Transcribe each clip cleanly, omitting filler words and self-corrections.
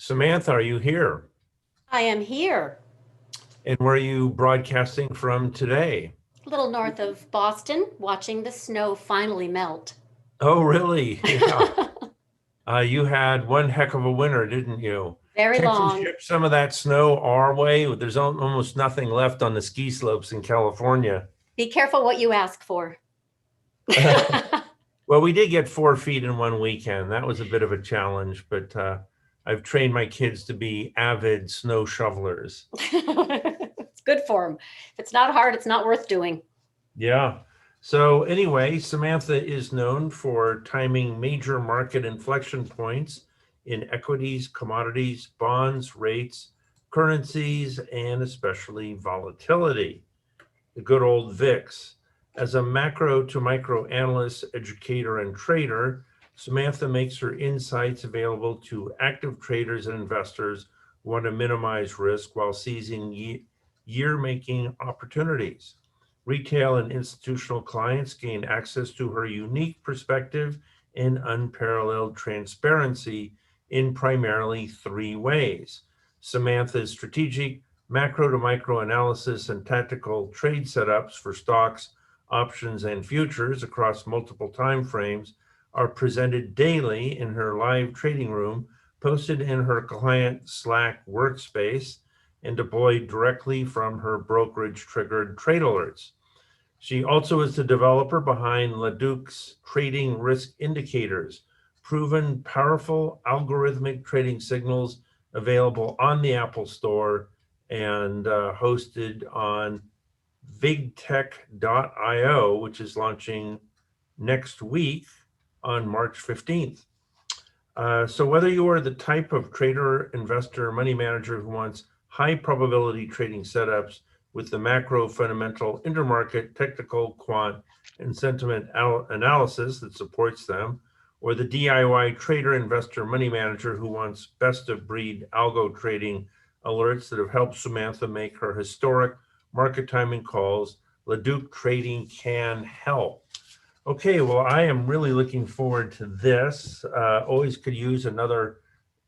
Samantha, are you here? I am here, And where are you broadcasting from today? a little north of Boston, watching the snow finally melt. Oh, really? Yeah. You had one heck of a winter, didn't you? Very Can't you long. ship some of that snow our way? There's almost nothing left on the ski slopes in California. Be careful what you ask for. Well, we did get 4 feet in one weekend. That was a bit of a challenge, but I've trained my kids to be avid snow shovelers. It's good for them. If it's not hard, it's not worth doing. Yeah. So anyway, Samantha is known for timing major market inflection points in equities, commodities, bonds, rates, currencies, and especially volatility. The good old VIX. As a macro to micro analyst, educator, and trader, Samantha makes her insights available to active traders and investors who want to minimize risk while seizing year-making opportunities. Retail and institutional clients gain access to her unique perspective and unparalleled transparency in primarily three ways: Samantha's strategic macro to micro analysis and tactical trade setups for stocks, options, and futures across multiple time frames are presented daily in her live trading room, posted in her client Slack workspace, and deployed directly from her brokerage triggered trade alerts. She also is the developer behind Leduc's Trading Risk Indicators, proven powerful algorithmic trading signals available on the Apple Store and hosted on vigtech.io, which is launching next week on March 15th. So whether you are the type of trader, investor, money manager who wants high probability trading setups with the macro, fundamental, intermarket, technical, quant, and sentiment analysis that supports them, or the DIY trader, investor, money manager who wants best of breed algo trading alerts that have helped Samantha make her historic market timing calls, Leduc Trading can help. Okay, well, I am really looking forward to this. Always could use another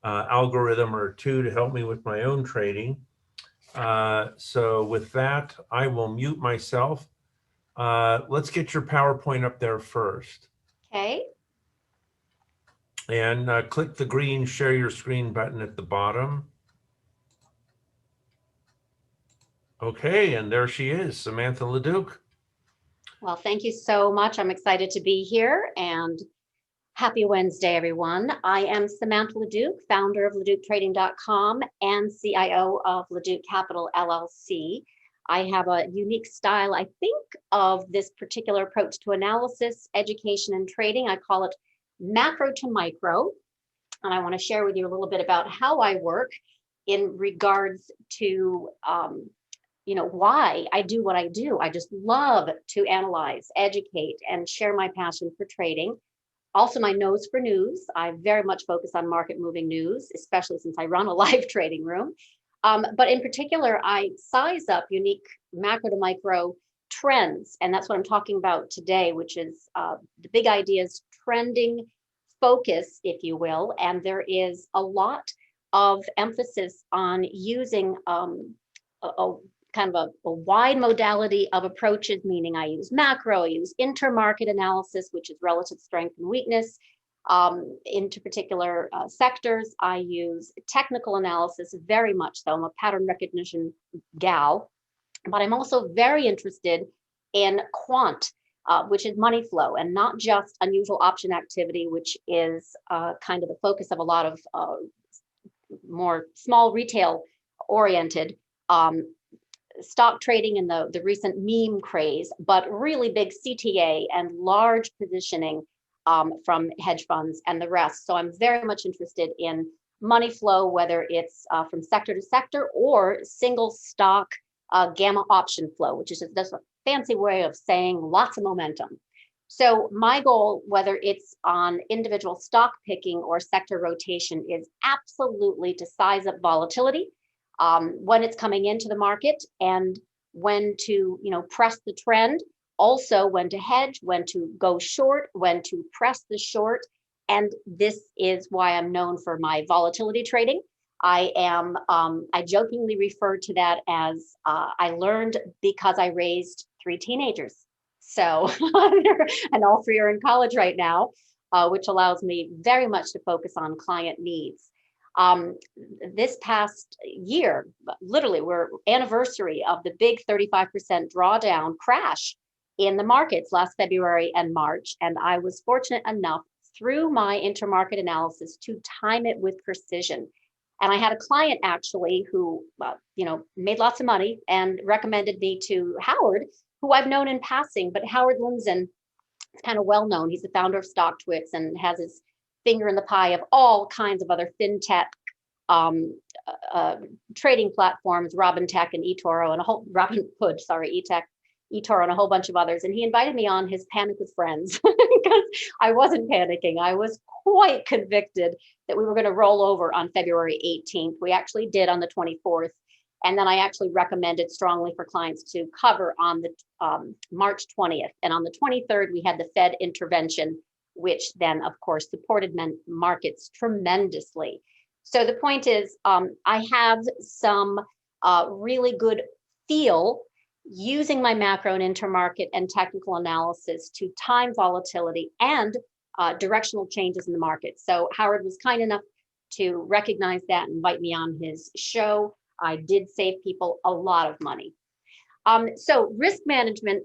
algorithm or two to help me with my own trading. So with that, I will mute myself. Let's get your PowerPoint up there first. Okay. And click the green share your screen button at the bottom. Okay, and there she is, Samantha Leduc. Well, thank you so much. I'm excited to be here and happy Wednesday, everyone. I am Samantha Leduc, founder of LeducTrading.com and CIO of Leduc Capital LLC. I have a unique style, I think, of this particular approach to analysis, education, and trading. I call it macro to micro. And I want to share with you a little bit about how I work in regards to why I do what I do. I just love to analyze, educate, and share my passion for trading. Also, my nose for news. I very much focus on market moving news, especially since I run a live trading room. But in particular, I size up unique macro to micro trends. And that's what I'm talking about today, which is the big ideas, trending focus, if you will. And there is a lot of emphasis on using a kind of a wide modality of approaches, meaning I use macro, I use intermarket analysis, which is relative strength and weakness. Into particular sectors, I use technical analysis very much so. I'm a pattern recognition gal, but I'm also very interested in quant, which is money flow, and not just unusual option activity, which is kind of the focus of a lot of more small retail oriented stock trading in the recent meme craze, but really big CTA and large positioning from hedge funds and the rest. So I'm very much interested in money flow, whether it's from sector to sector or single stock gamma option flow, which is just a fancy way of saying lots of momentum. So my goal, whether it's on individual stock picking or sector rotation, is absolutely to size up volatility when it's coming into the market and when to press the trend, also when to hedge, when to go short, when to press the short. And this is why I'm known for my volatility trading. I jokingly refer to that as I learned because I raised 3 teenagers. So, and all 3 are in college right now, which allows me very much to focus on client needs. This past year, literally, we're anniversary of the big 35% drawdown crash in the markets last February and March. And I was fortunate enough through my intermarket analysis to time it with precision. And I had a client actually who, made lots of money and recommended me to Howard, who I've known in passing, but Howard Lindzen is kind of well known. He's the founder of StockTwix and has his finger in the pie of all kinds of other fintech trading platforms, Robintech and eToro and a whole Robinhood, sorry, eToro and a whole bunch of others. And he invited me on his Panic with Friends because I wasn't panicking. I was quite convicted that we were going to roll over on February 18th. We actually did on the 24th. And then I actually recommended strongly for clients to cover on the March 20th. And on the 23rd, we had the Fed intervention, which then, of course, supported markets tremendously. So the point is, I have some really good feel using my macro and intermarket and technical analysis to time volatility and directional changes in the market. So Howard was kind enough to recognize that and invite me on his show. I did save people a lot of money. So risk management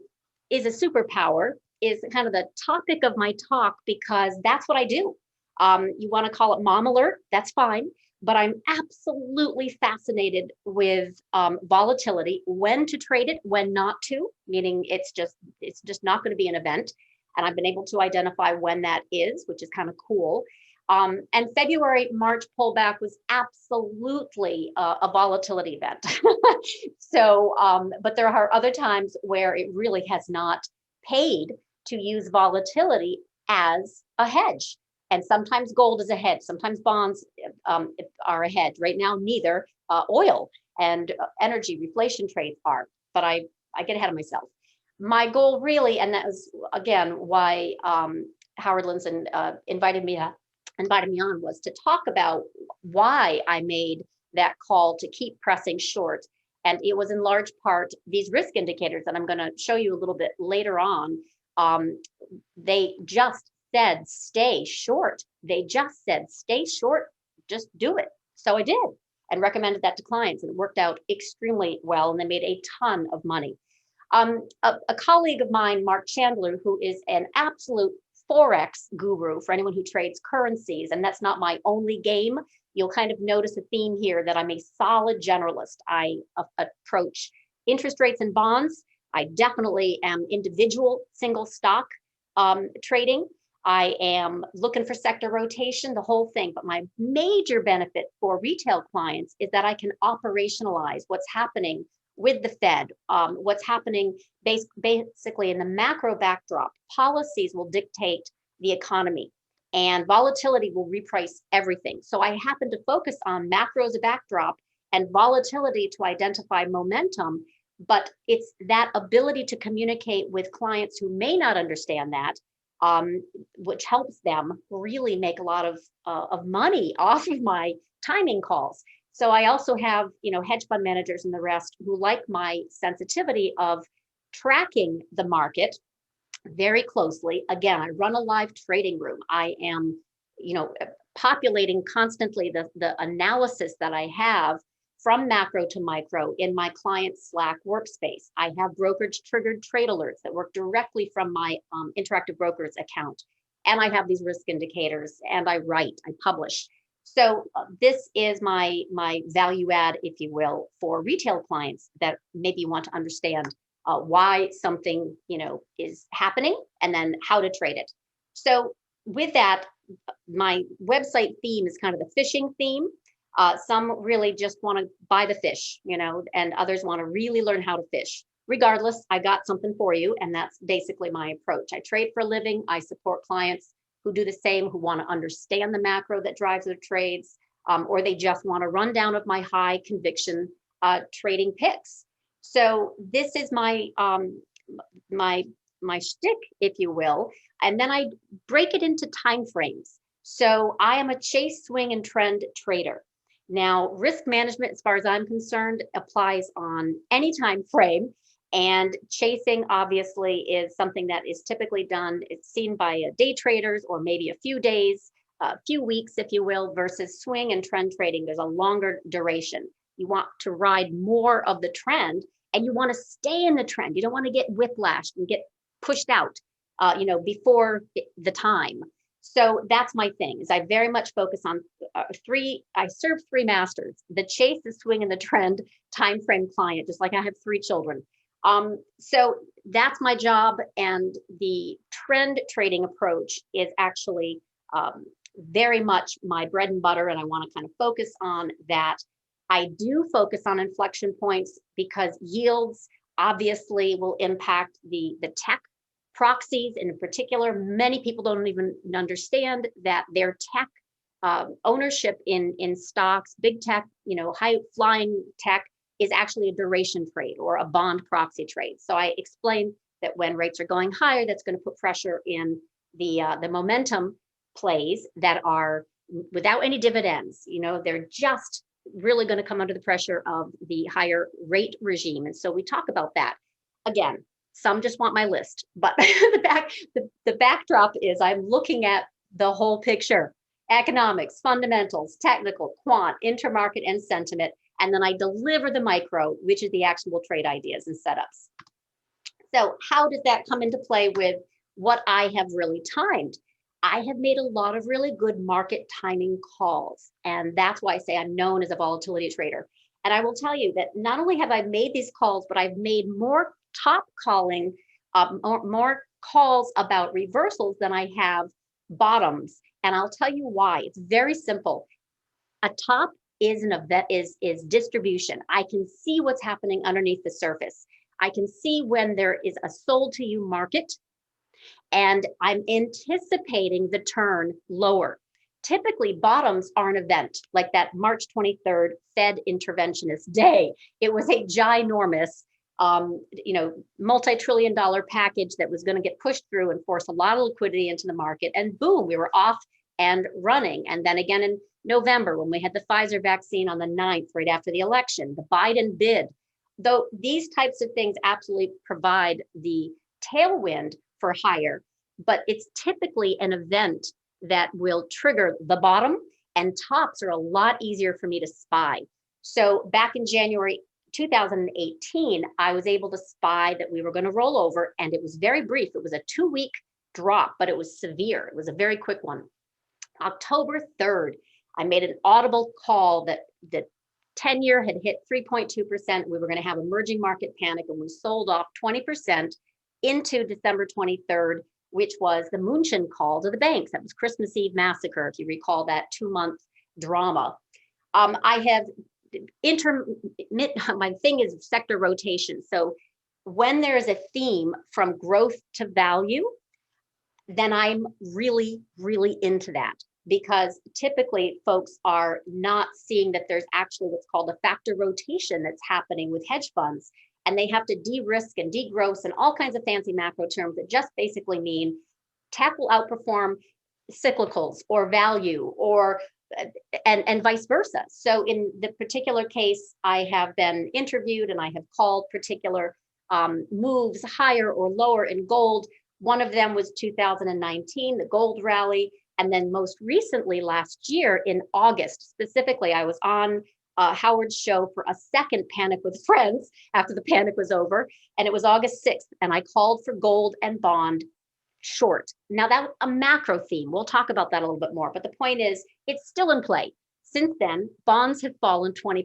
is a superpower, is kind of the topic of my talk because that's what I do. You want to call it mom alert, that's fine. But I'm absolutely fascinated with volatility, when to trade it, when not to, meaning it's just not going to be an event. And I've been able to identify when that is, which is kind of cool. And February, March pullback was absolutely a volatility event. So, but there are other times where it really has not paid to use volatility as a hedge. And sometimes gold is a hedge, sometimes bonds are a hedge. Right now, neither oil and energy reflation trades are, but I get ahead of myself. My goal really, and that was, again, why Howard Lindzen invited me on, was to talk about why I made that call to keep pressing short. And it was in large part these risk indicators that I'm going to show you a little bit later on. They just said, stay short. They just said, stay short, just do it. So I did and recommended that to clients, and it worked out extremely well. And they made a ton of money. A colleague of mine, Mark Chandler, who is an absolute Forex guru for anyone who trades currencies, and that's not my only game. You'll kind of notice a theme here that I'm a solid generalist. I approach interest rates and bonds. I definitely am individual single stock trading. I am looking for sector rotation, the whole thing. But my major benefit for retail clients is that I can operationalize what's happening with the Fed, what's happening basically in the macro backdrop. Policies will dictate the economy, and volatility will reprice everything. So I happen to focus on macro as a backdrop and volatility to identify momentum. But it's that ability to communicate with clients who may not understand that, which helps them really make a lot of money off of my timing calls. So I also have, hedge fund managers and the rest who like my sensitivity of tracking the market very closely. Again, I run a live trading room. I am, populating constantly the analysis that I have from macro to micro in my client's Slack workspace. I have brokerage triggered trade alerts that work directly from my Interactive Brokers account. And I have these risk indicators, and I write, I publish. So this is my value add, if you will, for retail clients that maybe want to understand why something is happening and then how to trade it. So with that, my website theme is kind of the fishing theme. Some really just want to buy the fish, and others want to really learn how to fish. Regardless, I got something for you, and that's basically my approach. I trade for a living. I support clients who do the same, who want to understand the macro that drives their trades, or they just want a rundown of my high conviction trading picks. So this is my shtick, if you will, and then I break it into time frames. So I am a chase, swing, and trend trader. Now, risk management, as far as I'm concerned, applies on any time frame. And chasing obviously is something that is typically done, it's seen by day traders or maybe a few days, a few weeks, if you will, versus swing and trend trading. There's a longer duration. You want to ride more of the trend and you want to stay in the trend. You don't want to get whiplashed and get pushed out, before the time. So that's my thing, is I very much focus on I serve three masters: the chase, the swing, and the trend time frame client, just like I have three children. So that's my job. And the trend trading approach is actually very much my bread and butter. And I want to kind of focus on that. I do focus on inflection points because yields obviously will impact the tech proxies in particular. Many people don't even understand that their tech ownership in stocks, big tech, high flying tech, is actually a duration trade or a bond proxy trade. So I explained that when rates are going higher, that's going to put pressure in the momentum plays that are without any dividends. They're just really going to come under the pressure of the higher rate regime. And so we talk about that. Again, some just want my list, but the backdrop is I'm looking at the whole picture: economics, fundamentals, technical, quant, intermarket, and sentiment. And then I deliver the micro, which is the actionable trade ideas and setups. So how does that come into play with what I have really timed? I have made a lot of really good market timing calls. And that's why I say I'm known as a volatility trader. And I will tell you that not only have I made these calls, but I've made more top calling, more calls about reversals than I have bottoms. And I'll tell you why. It's very simple. A top is an event, is distribution. I can see what's happening underneath the surface. I can see when there is a sold to you market, and I'm anticipating the turn lower. Typically, bottoms are an event like that March 23rd Fed interventionist day. It was a ginormous, multi-trillion-dollar package that was going to get pushed through and force a lot of liquidity into the market. And boom, we were off and running. And then again in November, when we had the Pfizer vaccine on the 9th, right after the election, the Biden bid. Though these types of things absolutely provide the tailwind for higher, but it's typically an event that will trigger the bottom, and tops are a lot easier for me to spy. So back in January 2018, I was able to spy that we were going to roll over, and it was very brief. It was a 2-week drop, but it was severe. It was a very quick one. October 3rd, I made an audible call that the 10-year had hit 3.2%. We were going to have emerging market panic, and we sold off 20% into December 23rd, which was the München call to the banks. That was Christmas Eve massacre, if you recall that 2-month drama. I have my thing is sector rotation. So when there's a theme from growth to value, then I'm really, really into that, because typically folks are not seeing that there's actually what's called a factor rotation that's happening with hedge funds. And they have to de-risk and degross and all kinds of fancy macro terms that just basically mean tech will outperform cyclicals or value, or and vice versa. So in the particular case, I have been interviewed and I have called particular moves higher or lower in gold. One of them was 2019, the gold rally. And then most recently last year in August, specifically, I was on Howard's show for a second Panic with Friends after the panic was over. And it was August 6th. And I called for gold and bond short. Now that's a macro theme. We'll talk about that a little bit more. But the point is, it's still in play. Since then, bonds have fallen 20%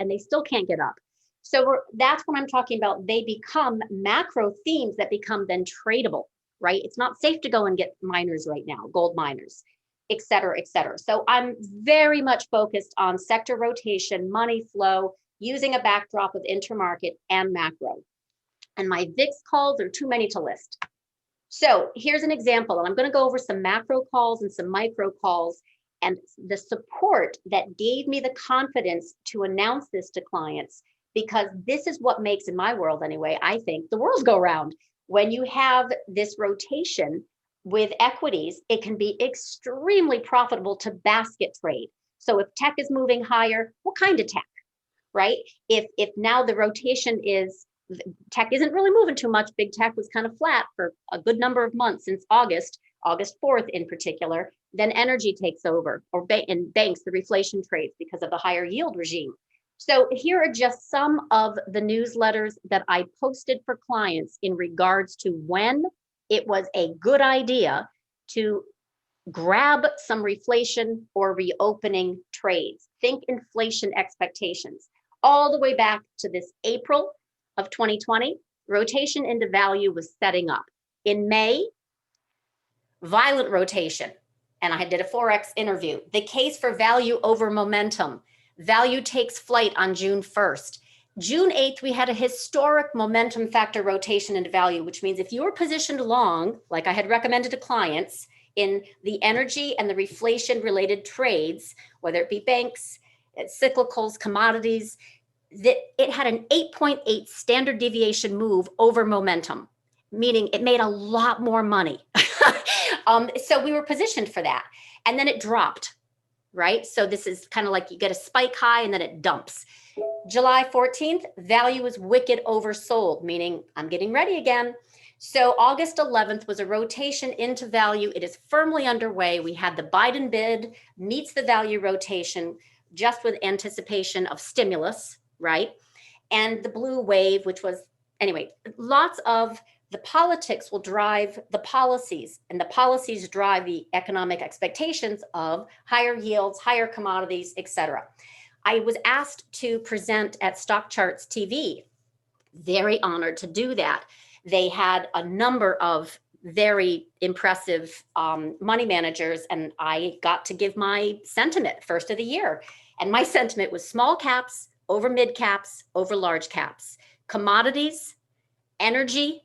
and they still can't get up. So that's what I'm talking about. They become macro themes that become then tradable, right? It's not safe to go and get miners right now, gold miners, et cetera, et cetera. So I'm very much focused on sector rotation, money flow, using a backdrop of intermarket and macro. And my VIX calls are too many to list. So here's an example, and I'm going to go over some macro calls and some micro calls, and the support that gave me the confidence to announce this to clients, because this is what makes, in my world anyway, I think the world go round. When you have this rotation with equities, it can be extremely profitable to basket trade. So if tech is moving higher, what kind of tech, right? If now the rotation is tech isn't really moving too much, big tech was kind of flat for a good number of months since August 4th in particular, then energy takes over, or in banks, the reflation trades because of the higher yield regime. So here are just some of the newsletters that I posted for clients in regards to when it was a good idea to grab some reflation or reopening trades. Think inflation expectations. All the way back to this April of 2020, rotation into value was setting up. In May, violent rotation, and I did a Forex interview. The case for value over momentum. Value takes flight on June 1st. June 8th, we had a historic momentum factor rotation into value, which means if you were positioned long, like I had recommended to clients, in the energy and the reflation related trades, whether it be banks, cyclicals, commodities, that it had an 8.8 standard deviation move over momentum, meaning it made a lot more money. So we were positioned for that. And then it dropped, right? So this is kind of like you get a spike high and then it dumps. July 14th, value was wicked oversold, meaning I'm getting ready again. So August 11th was a rotation into value. It is firmly underway. We had the Biden bid meets the value rotation just with anticipation of stimulus, right? And the blue wave, which was, anyway, lots of the politics will drive the policies, and the policies drive the economic expectations of higher yields, higher commodities, etc. I was asked to present at Stock Charts TV. Very honored to do that. They had a number of very impressive money managers, and I got to give my sentiment first of the year. And my sentiment was small caps over mid caps over large caps, commodities, energy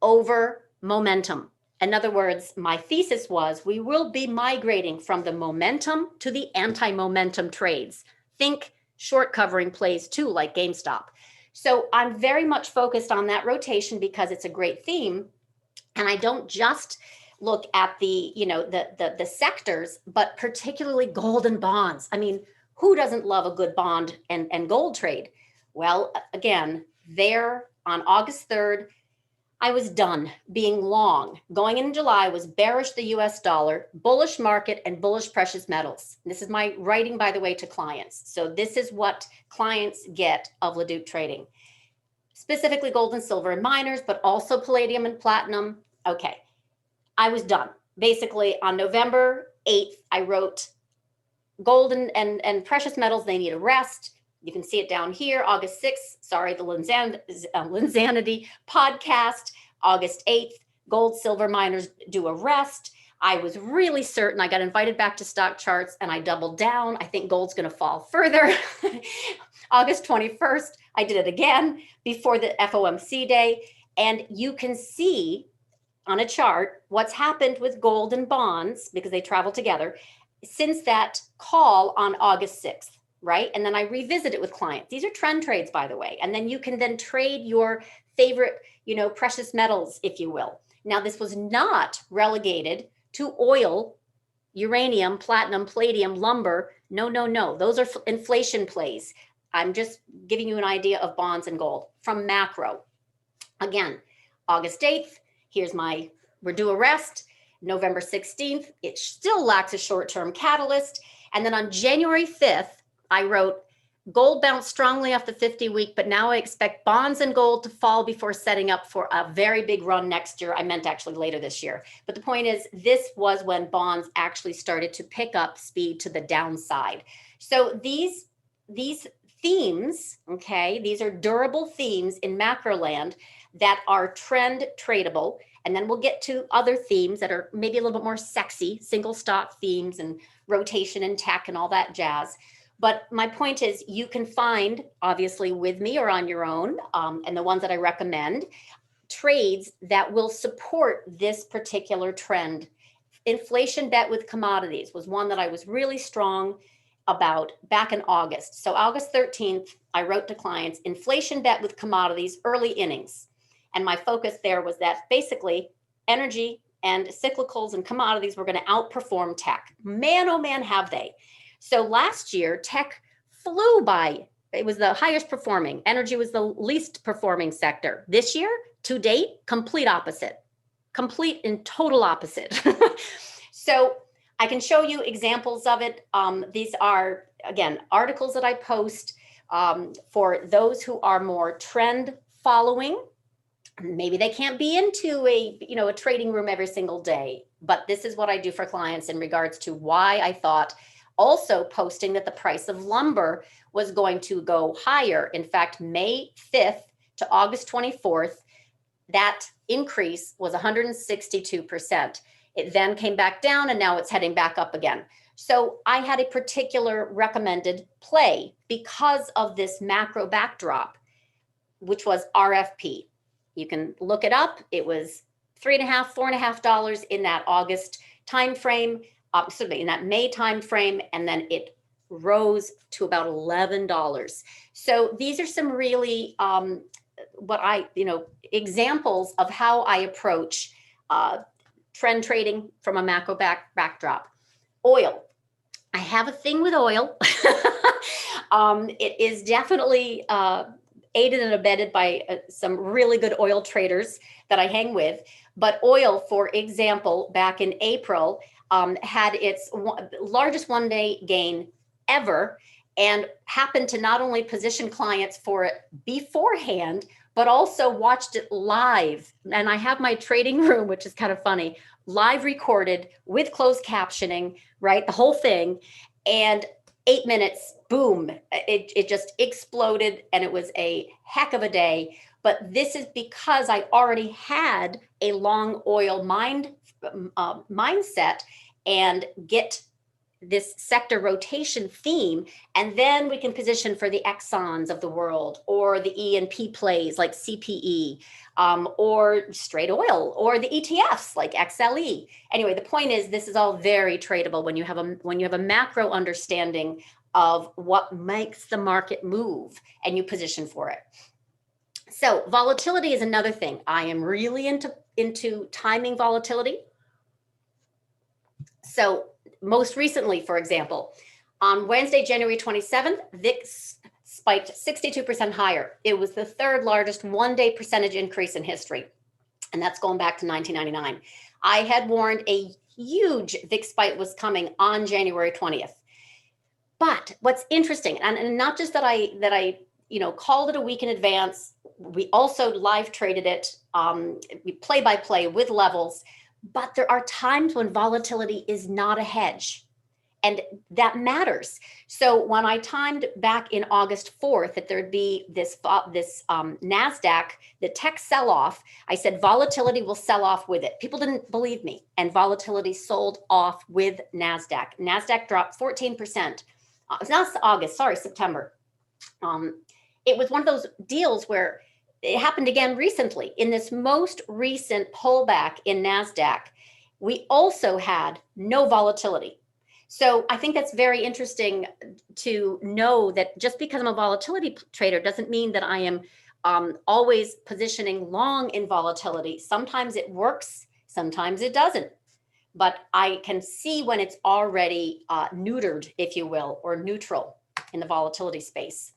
over momentum. In other words, my thesis was we will be migrating from the momentum to the anti-momentum trades. Think short covering plays too, like GameStop. So I'm very much focused on that rotation because it's a great theme. And I don't just look at the, the sectors, but particularly gold and bonds. I mean, who doesn't love a good bond and gold trade? Well, again, there on August 3rd, I was done being long. Going in July was bearish the US dollar, bullish market, and bullish precious metals. This is my writing, by the way, to clients. So this is what clients get of LeDuc Trading. Specifically gold and silver and miners, but also palladium and platinum. Okay, I was done. Basically on November 8th, I wrote gold and precious metals, they need a rest. You can see it down here, August 6th, sorry, the Linsanity podcast, August 8th, gold, silver miners do a rest. I was really certain. I got invited back to Stock Charts and I doubled down. I think gold's going to fall further. August 21st, I did it again before the FOMC day. And you can see on a chart what's happened with gold and bonds because they travel together since that call on August 6th. Right? And then I revisit it with clients. These are trend trades, by the way. And then you can then trade your favorite, precious metals, if you will. Now, this was not relegated to oil, uranium, platinum, palladium, lumber. No, no, no. Those are inflation plays. I'm just giving you an idea of bonds and gold from macro. Again, August 8th, we're due a rest. November 16th, it still lacks a short-term catalyst. And then on January 5th, I wrote, gold bounced strongly off the 50-week, but now I expect bonds and gold to fall before setting up for a very big run next year. I meant actually later this year. But the point is, this was when bonds actually started to pick up speed to the downside. So these themes, okay, these are durable themes in macro land that are trend tradable. And then we'll get to other themes that are maybe a little bit more sexy, single stock themes and rotation and tech and all that jazz. But my point is you can find, obviously with me or on your own, and the ones that I recommend, trades that will support this particular trend. Inflation bet with commodities was one that I was really strong about back in August. So August 13th, I wrote to clients, inflation bet with commodities, early innings. And my focus there was that basically energy and cyclicals and commodities were going to outperform tech. Man, oh man, have they. So last year, tech flew by. It was the highest performing. Energy was the least performing sector. This year, to date, complete opposite. Complete and total opposite. So I can show you examples of it. These are, again, articles that I post for those who are more trend following. Maybe they can't be into a trading room every single day, but this is what I do for clients in regards to why I thought, also posting that the price of lumber was going to go higher. In fact, May 5th to August 24th, that increase was 162%. It then came back down and now it's heading back up again. So I had a particular recommended play because of this macro backdrop, which was RFP. You can look it up. It was $3.5, $4.5 in that August timeframe, in that May timeframe, and then it rose to about $11. So these are some really examples of how I approach trend trading from a macro backdrop. Oil. I have a thing with oil. It is definitely aided and abetted by some really good oil traders that I hang with. But oil, for example, back in April, had its largest one-day gain ever, and happened to not only position clients for it beforehand, but also watched it live. And I have my trading room, which is kind of funny, live recorded with closed captioning, right? The whole thing. And 8 minutes, boom, it just exploded, and it was a heck of a day. But this is because I already had a long oil mindset and get this sector rotation theme, and then we can position for the Exxons of the world, or the E&P plays like CPE, or straight oil, or the ETFs like XLE. Anyway, the point is, this is all very tradable when you have a macro understanding of what makes the market move and you position for it. So volatility is another thing. I am really into timing volatility. So most recently, for example, on Wednesday, January 27th, VIX spiked 62% higher. It was the third largest one-day percentage increase in history, and that's going back to 1999. I had warned a huge VIX spike was coming on January 20th. But what's interesting, and not just that I called it a week in advance, we also live traded it, we play by play with levels. But there are times when volatility is not a hedge, and that matters. So when I timed back in August 4th that there'd be this NASDAQ, the tech sell-off, I said volatility will sell off with it. People didn't believe me, and volatility sold off with NASDAQ. NASDAQ dropped 14%. It's not August, sorry, September. It was one of those deals where it happened again recently. In this most recent pullback in NASDAQ, we also had no volatility. So I think that's very interesting to know that just because I'm a volatility trader doesn't mean that I am always positioning long in volatility. Sometimes it works, sometimes it doesn't. But I can see when it's already neutered, if you will, or neutral in the volatility space.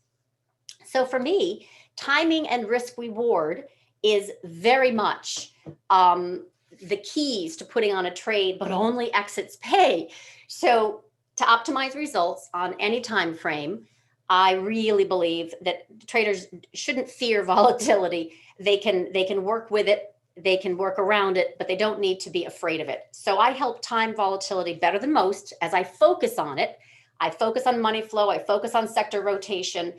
So for me, timing and risk reward is very much the keys to putting on a trade, but only exits pay. So to optimize results on any time frame, I really believe that traders shouldn't fear volatility. They can work with it, they can work around it, but they don't need to be afraid of it. So I help time volatility better than most as I focus on it. I focus on money flow, I focus on sector rotation,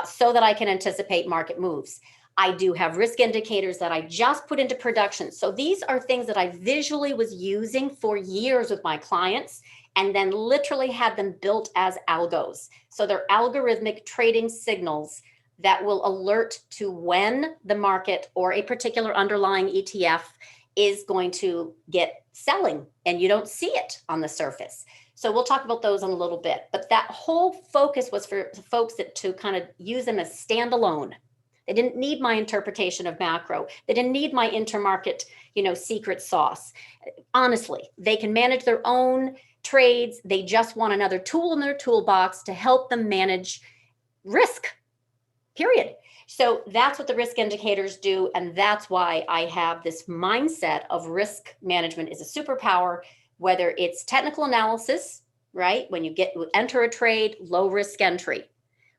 so that I can anticipate market moves. I do have risk indicators that I just put into production. So these are things that I visually was using for years with my clients, and then literally had them built as algos. So they're algorithmic trading signals that will alert to when the market or a particular underlying ETF is going to get selling, and you don't see it on the surface. So we'll talk about those in a little bit, but that whole focus was for folks to kind of use them as standalone. They didn't need my interpretation of macro. They didn't need my intermarket, secret sauce. Honestly, they can manage their own trades. They just want another tool in their toolbox to help them manage risk, period. So that's what the risk indicators do. And that's why I have this mindset of risk management is a superpower, whether it's technical analysis, right? When you enter a trade, low risk entry.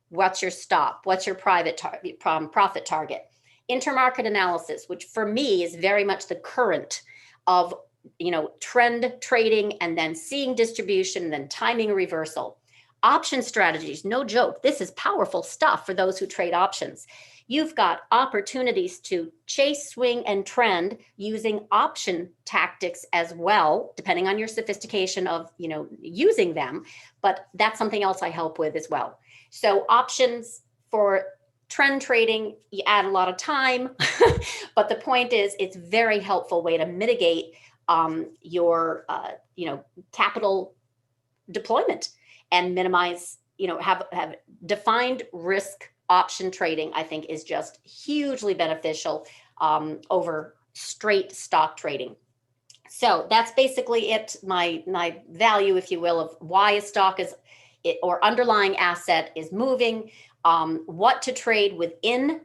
What's your stop? What's your profit target? Intermarket analysis, which for me is very much the current of, trend trading and then seeing distribution and then timing a reversal. Option strategies, no joke. This is powerful stuff for those who trade options. You've got opportunities to chase, swing, and trend using option tactics as well, depending on your sophistication of, using them. But that's something else I help with as well. So options for trend trading, you add a lot of time, but the point is it's very helpful way to mitigate your, capital deployment and minimize, have defined risk. Option trading, I think, is just hugely beneficial over straight stock trading. So that's basically it, my value, if you will, of why a stock or underlying asset is moving, what to trade within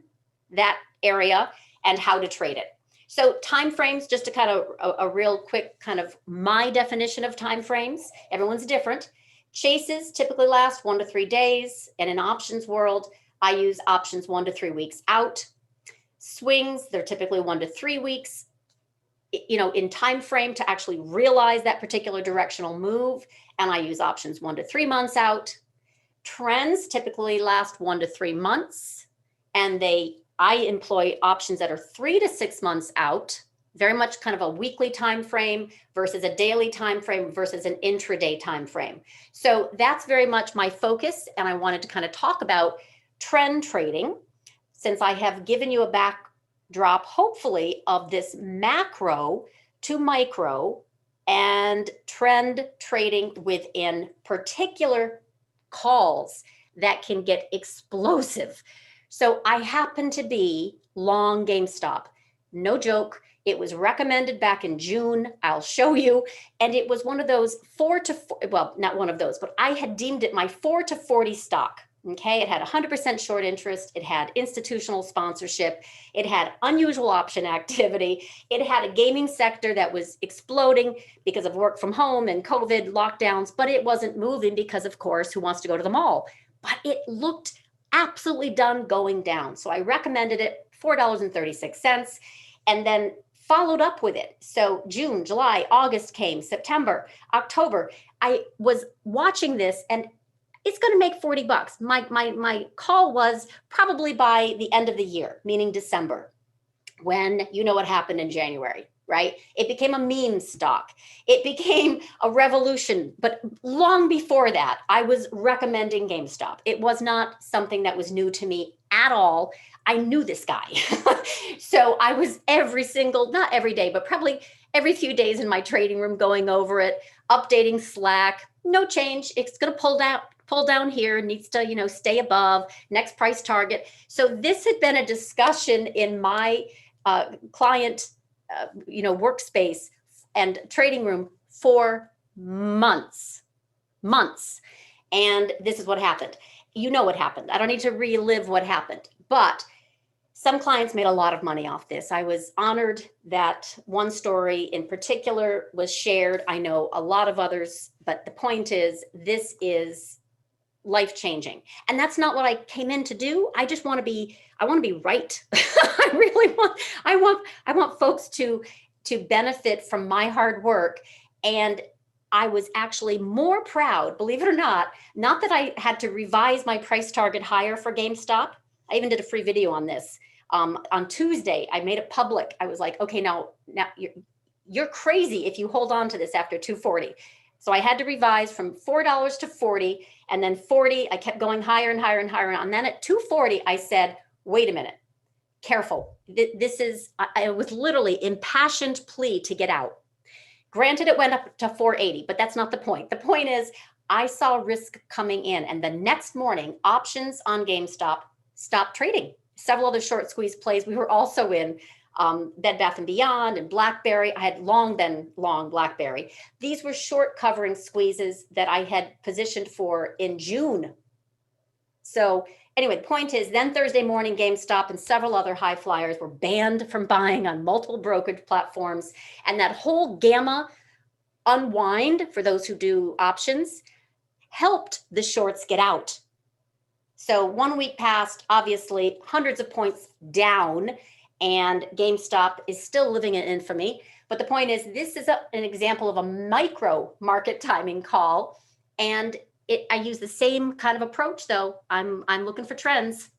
that area, and how to trade it. So timeframes, just to kind of a real quick kind of my definition of timeframes. Everyone's different. Chases typically last 1 to 3 days, and in options world, I use options 1 to 3 weeks out. Swings, they're typically 1 to 3 weeks, in time frame to actually realize that particular directional move. And I use options 1 to 3 months out. Trends typically last 1 to 3 months. And I employ options that are 3 to 6 months out, very much kind of a weekly time frame versus a daily time frame versus an intraday time frame. So that's very much my focus. And I wanted to kind of talk about trend trading, since I have given you a backdrop, hopefully, of this macro to micro and trend trading within particular calls that can get explosive. So I happen to be long GameStop. No joke. It was recommended back in June. I'll show you. And it was one of those 4 to 4, well, not one of those, but I had deemed it my 4 to 40 stock. Okay, it had 100% short interest. It had institutional sponsorship. It had unusual option activity. It had a gaming sector that was exploding because of work from home and COVID lockdowns, but it wasn't moving because, of course, who wants to go to the mall? But it looked absolutely done going down. So I recommended it, $4.36, and then followed up with it. So June, July, August came, September, October. I was watching this and it's going to make $40. My call was probably by the end of the year, meaning December, when you know what happened in January, right? It became a meme stock. It became a revolution. But long before that, I was recommending GameStop. It was not something that was new to me at all. I knew this guy. So I was not every day, but probably every few days in my trading room going over it, updating Slack. No change. It's going to pull down here, needs to, stay above next price target. So this had been a discussion in my client, workspace and trading room for months. And this is what happened. You know what happened. I don't need to relive what happened, but some clients made a lot of money off this. I was honored that one story in particular was shared. I know a lot of others, but the point is, this is life-changing. And that's not what I came in to do. I want to be right. I want folks to benefit from my hard work. And I was actually more proud, believe it or not that I had to revise my price target higher for GameStop. I even did a free video on this. On Tuesday, I made it public. I was like, okay, now you're crazy if you hold on to this after 240. So I had to revise from $4 to 40, and then 40, I kept going higher and higher and higher. And then at 240, I said, wait a minute, careful. It was literally impassioned plea to get out. Granted, it went up to 480, but that's not the point. The point is, I saw risk coming in, and the next morning, options on GameStop stopped trading. Several other short squeeze plays we were also in Bed Bath & Beyond and BlackBerry. I had long been long BlackBerry. These were short covering squeezes that I had positioned for in June. So anyway, the point is then Thursday morning, GameStop and several other high flyers were banned from buying on multiple brokerage platforms. And that whole gamma unwind for those who do options helped the shorts get out. So 1 week passed, obviously hundreds of points down, and GameStop is still living in infamy. But the point is, this is an example of a micro market timing call. And I use the same kind of approach, though. I'm looking for trends.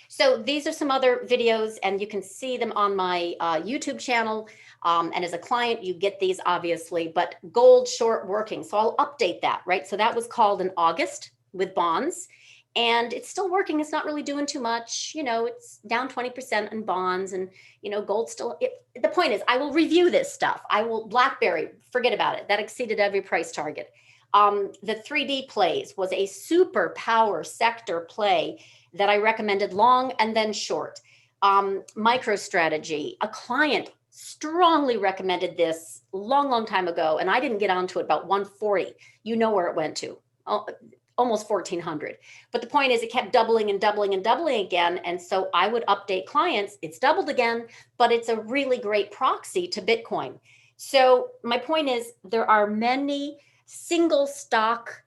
So these are some other videos, and you can see them on my YouTube channel. And as a client, you get these, obviously, but gold short working. So I'll update that, right? So that was called in August with bonds. And it's still working. It's not really doing too much. You know, it's down 20% in bonds, and, you know, gold still. The point is, I will review this stuff. BlackBerry, forget about it. That exceeded every price target. The 3D plays was a Superpower sector play that I recommended long and then short. MicroStrategy, a client strongly recommended this long time ago, and I didn't get onto it about 140. You know where it went to. Almost 1,400. But the point is, it kept doubling and doubling and doubling again. And so I would update clients. It's doubled again, but it's a really great proxy to Bitcoin. So my point is, there are many single stock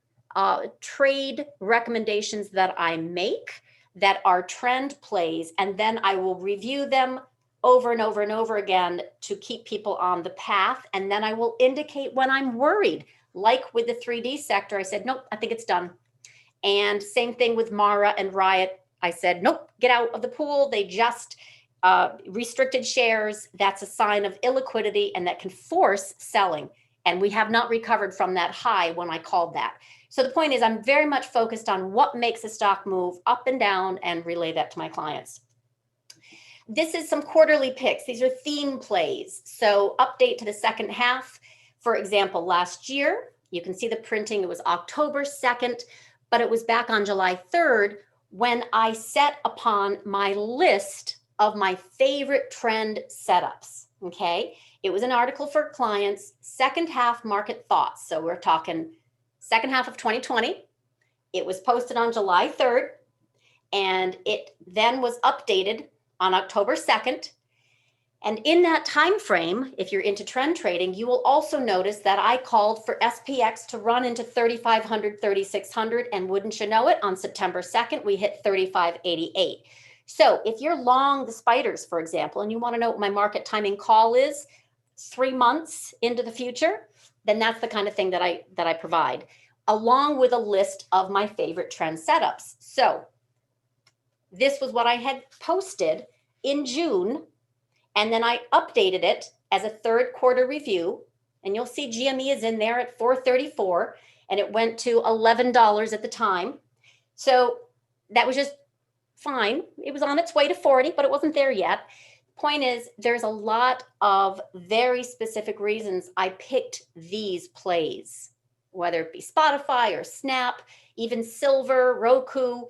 trade recommendations that I make that are trend plays, and then I will review them over and over and over again to keep people on the path. And then I will indicate when I'm worried. Like with the 3D sector, I said, nope, I think it's done. And same thing with Mara and Riot. I said, nope, get out of the pool. They just restricted shares. That's a sign of illiquidity, and that can force selling. And we have not recovered from that high when I called that. So the point is, I'm very much focused on what makes a stock move up and down and relay that to my clients. This is some quarterly picks. These are theme plays. So update to the second half. For example, last year, you can see the printing, it was October 2nd, but it was back on July 3rd when I set upon my list of my favorite trend setups, okay? It was an article for clients, second half market thoughts. So we're talking second half of 2020. It was posted on July 3rd, and it then was updated on October 2nd. And in that time frame, if you're into trend trading, you will also notice that I called for SPX to run into 3,500, 3,600, and wouldn't you know it, on September 2nd, we hit 3,588. So if you're long the spiders, for example, and you want to know what my market timing call is 3 months into the future, then that's the kind of thing that I provide, along with a list of my favorite trend setups. So this was what I had posted in June. And then I updated it as a third quarter review. And you'll see GME is in there at 434, and it went to $11 at the time. So that was just fine. It was on its way to 40, but it wasn't there yet. Point is, there's a lot of very specific reasons I picked these plays, whether it be Spotify or Snap, even Silver, Roku.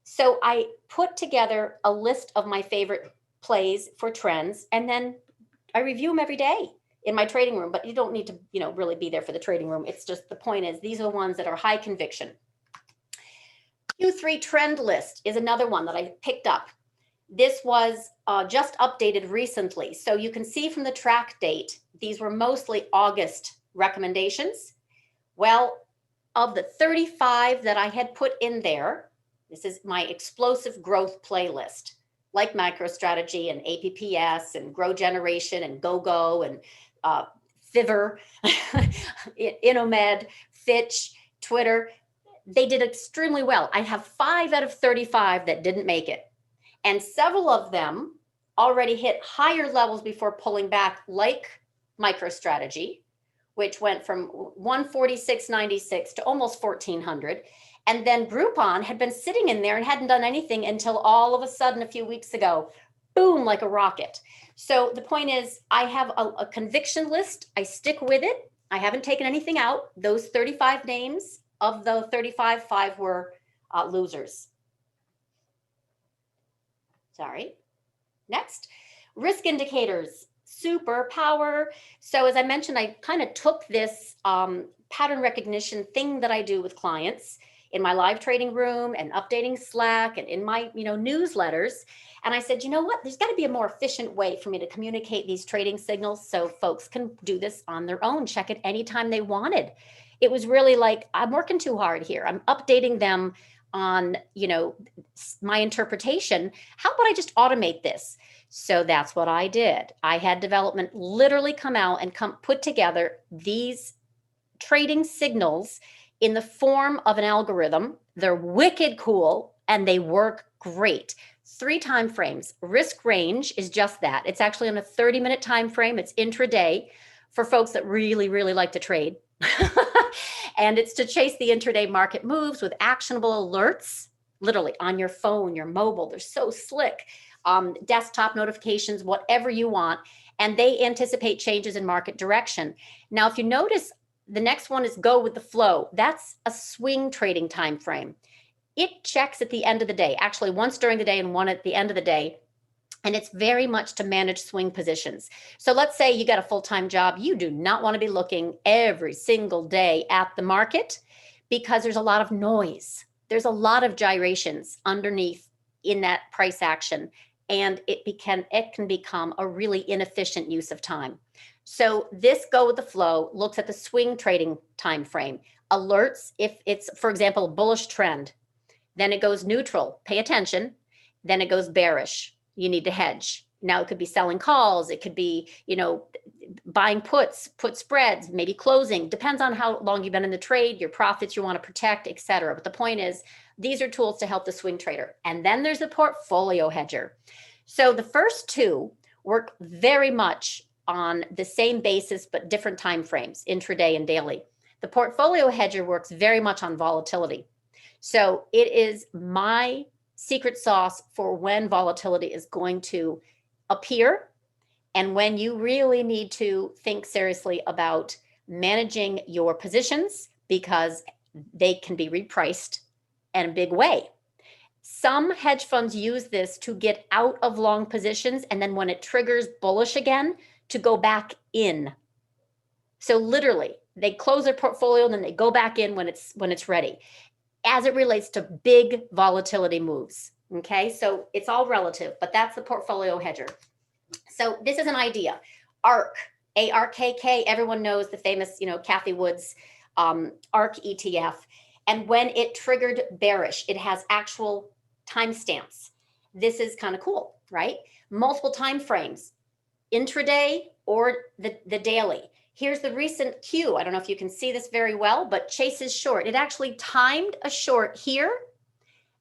So I put together a list of my favorite plays for trends, and then I review them every day in my trading room. But you don't need to, really be there for the trading room. It's just, the point is, these are the ones that are high conviction. Q3 trend list is another one that I picked up. This was just updated recently. So you can see from the track date, these were mostly August recommendations. Well, of the 35 that I had put in there, this is my explosive growth playlist, like MicroStrategy and APPS and Grow Generation and GoGo and Fiverr, Inomed, Fitch, Twitter. They did extremely well. I have 5 out of 35 that didn't make it. And several of them already hit higher levels before pulling back, like MicroStrategy, which went from 146.96 to almost 1,400. And then Groupon had been sitting in there and hadn't done anything until all of a sudden a few weeks ago, boom, like a rocket. So the point is, I have a conviction list. I stick with it. I haven't taken anything out. Those 35 names, of the 35, 5 were losers. Sorry. Next, Risk indicators, Superpower. So as I mentioned, I kind of took this pattern recognition thing that I do with clients in my live trading room and updating Slack and in my newsletters. And I said, you know what, there's got to be a more efficient way for me to communicate these trading signals so folks can do this on their own, check it anytime they wanted. It was really like, I'm working too hard here. I'm updating them on, my interpretation. How about I just automate this? So that's what I did. I had development literally come out and put together these trading signals in the form of an algorithm. They're wicked cool and they work great. 3 time frames. Risk range is just that. It's actually on a 30-minute time frame. It's intraday for folks that really, really like to trade. And it's to chase the intraday market moves with actionable alerts, literally on your phone, your mobile. They're so slick. Desktop notifications, whatever you want. And they anticipate changes in market direction. Now, if you notice, the next one is go with the flow. That's a swing trading time frame. It checks at the end of the day, actually once during the day and one at the end of the day. And it's very much to manage swing positions. So let's say you got a full-time job. You do not want to be looking every single day at the market because there's a lot of noise. There's a lot of gyrations underneath in that price action. And it can become a really inefficient use of time. So this go with the flow looks at the swing trading time frame, alerts if it's, for example, a bullish trend. Then it goes neutral, pay attention. Then it goes bearish. You need to hedge. Now it could be selling calls. It could be, buying puts, put spreads, maybe closing. Depends on how long you've been in the trade, your profits you want to protect, etc. But the point is, these are tools to help the swing trader. And then there's the portfolio hedger. So the first two work very much on the same basis, but different time frames, intraday and daily. The portfolio hedger works very much on volatility. So it is my secret sauce for when volatility is going to appear and when you really need to think seriously about managing your positions because they can be repriced in a big way. Some hedge funds use this to get out of long positions and then when it triggers bullish again, to go back in. So literally, they close their portfolio and then they go back in when it's ready. As it relates to big volatility moves. Okay, so it's all relative, but that's the portfolio hedger. So this is an idea. ARK, ARKK, everyone knows the famous, Cathie Wood's ARK ETF. And when it triggered bearish, it has actual timestamps. This is kind of cool, right? Multiple time frames, intraday or the daily. Here's the recent Q. I don't know if you can see this very well, but chases short. It actually timed a short here,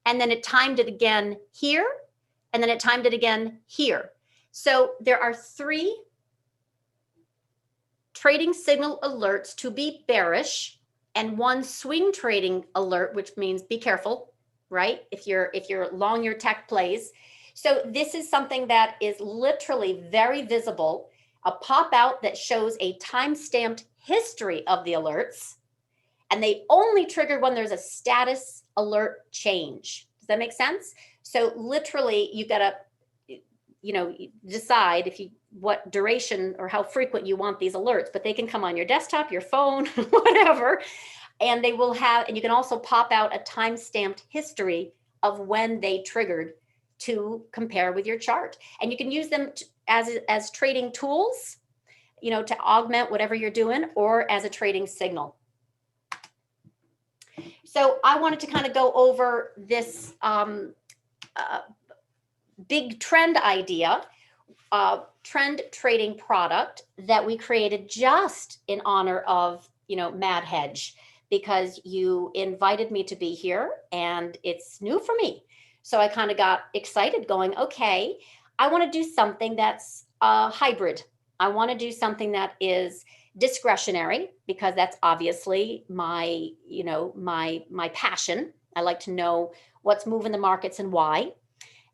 and then it timed it again here, and then it timed it again here. So there are 3 trading signal alerts to be bearish and 1 swing trading alert, which means be careful, right? If you're long your tech plays. So this is something that is literally very visible. A pop out that shows a time-stamped history of the alerts, and they only trigger when there's a status alert change. Does that make sense? So literally, you got to, decide what duration or how frequent you want these alerts, but they can come on your desktop, your phone, whatever, and they will have, and you can also pop out a time-stamped history of when they triggered to compare with your chart. And you can use them as trading tools, to augment whatever you're doing, or as a trading signal. So I wanted to kind of go over this big trend idea, trend trading product that we created just in honor of, MadHedge, because you invited me to be here and it's new for me. So I kind of got excited going, okay, I want to do something that's hybrid. I want to do something that is discretionary because that's obviously my, my passion. I like to know what's moving the markets and why.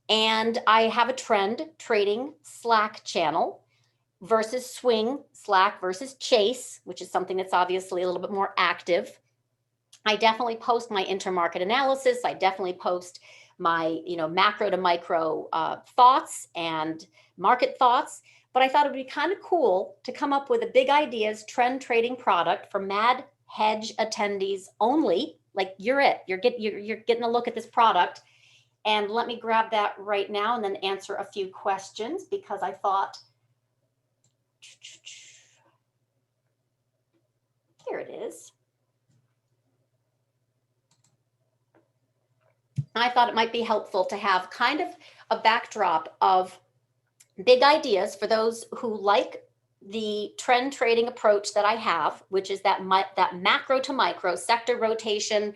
And I have a trend trading Slack channel versus swing, Slack versus chase, which is something that's obviously a little bit more active. I definitely post my intermarket analysis. I definitely post my, macro to micro thoughts and market thoughts. But I thought it would be kind of cool to come up with a big ideas trend trading product for Mad Hedge attendees only. Like you're getting a look at this product. And let me grab that right now and then answer a few questions, because I thought, here it is. I thought it might be helpful to have kind of a backdrop of big ideas for those who like the trend trading approach that I have, which is that macro to micro sector rotation.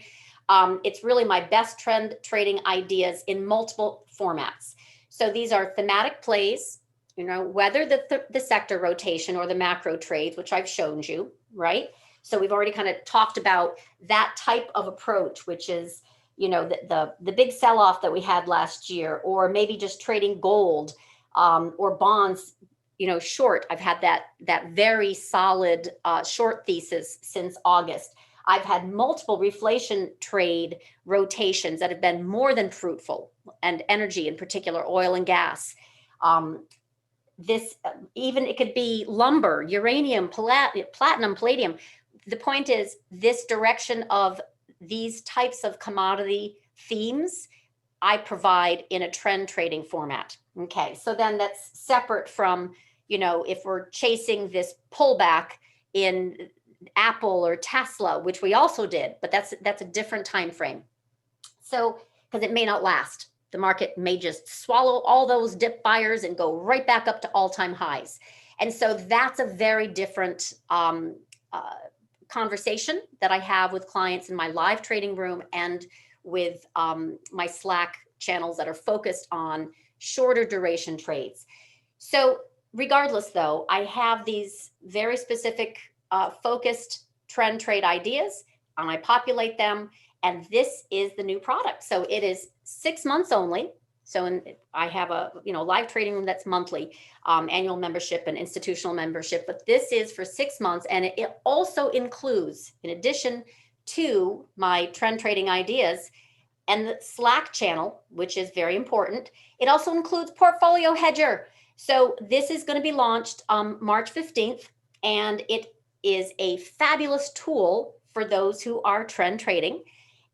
It's really my best trend trading ideas in multiple formats. So these are thematic plays, whether the sector rotation or the macro trades, which I've shown you, right? So we've already kind of talked about that type of approach, which is, the big sell-off that we had last year, or maybe just trading gold or bonds, short. I've had that very solid short thesis since August. I've had multiple reflation trade rotations that have been more than fruitful, and energy in particular, oil and gas. It could be lumber, uranium, platinum, palladium. The point is, this direction of these types of commodity themes I provide in a trend trading format. Okay, so then that's separate from, if we're chasing this pullback in Apple or Tesla, which we also did, but that's a different time frame. So, because it may not last. The market may just swallow all those dip buyers and go right back up to all-time highs. And so that's a very different conversation that I have with clients in my live trading room and with my Slack channels that are focused on shorter duration trades. So regardless, though, I have these very specific focused trend trade ideas, and I populate them, and this is the new product. So it is 6 months only. So I have a live trading room that's monthly, annual membership and institutional membership, but this is for 6 months, and it also includes, in addition to my trend trading ideas and the Slack channel, which is very important, it also includes Portfolio Hedger. So this is going to be launched March 15th, and it is a fabulous tool for those who are trend trading.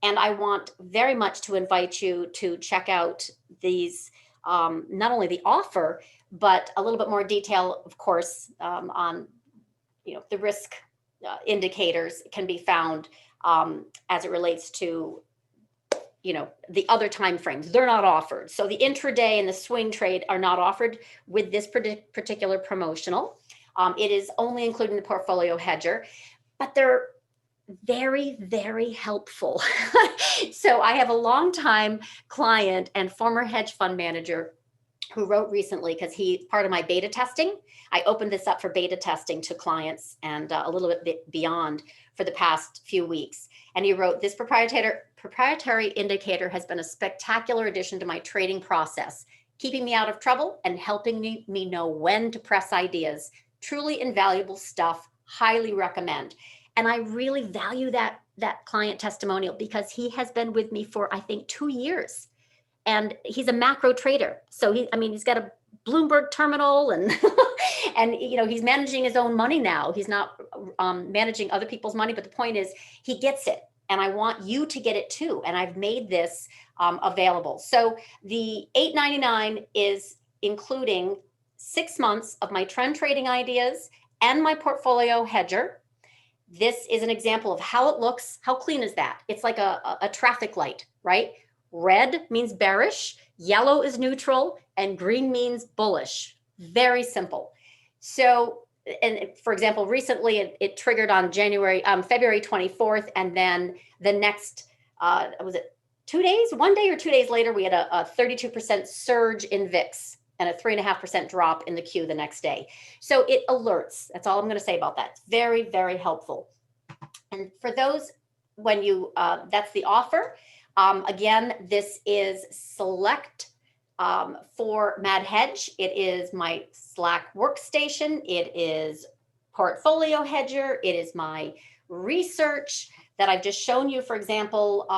And I want very much to invite you to check out these, not only the offer, but a little bit more detail, of course, on the risk indicators can be found as it relates to the other time frames. They're not offered. So the intraday and the swing trade are not offered with this particular promotional. It is only including the Portfolio Hedger, but they're very, very helpful. So I have a longtime client and former hedge fund manager who wrote recently, because he's part of my beta testing. I opened this up for beta testing to clients and a little bit beyond for the past few weeks. And he wrote, "This proprietary indicator has been a spectacular addition to my trading process, keeping me out of trouble and helping me know when to press ideas. Truly invaluable stuff. Highly recommend." And I really value that client testimonial, because he has been with me for, I think, 2 years. And he's a macro trader. So he's got a Bloomberg terminal and and he's managing his own money now. He's not managing other people's money, but the point is he gets it. And I want you to get it too. And I've made this available. So the $8.99 is including 6 months of my trend trading ideas and my Portfolio Hedger. This is an example of how it looks. How clean is that? It's like a traffic light, right? Red means bearish, yellow is neutral, and green means bullish. Very simple. So, and for example, recently it triggered on February 24th, and then the next, was it 2 days? 1 day or 2 days later, we had a 32% surge in VIX and a 3.5% drop in the Q the next day. So it alerts. That's all I'm going to say about that. It's very, very helpful. And for those, when you, that's the offer. Again, this is select for MadHedge. It is my Slack workstation. It is Portfolio Hedger. It is my research that I've just shown you. For example,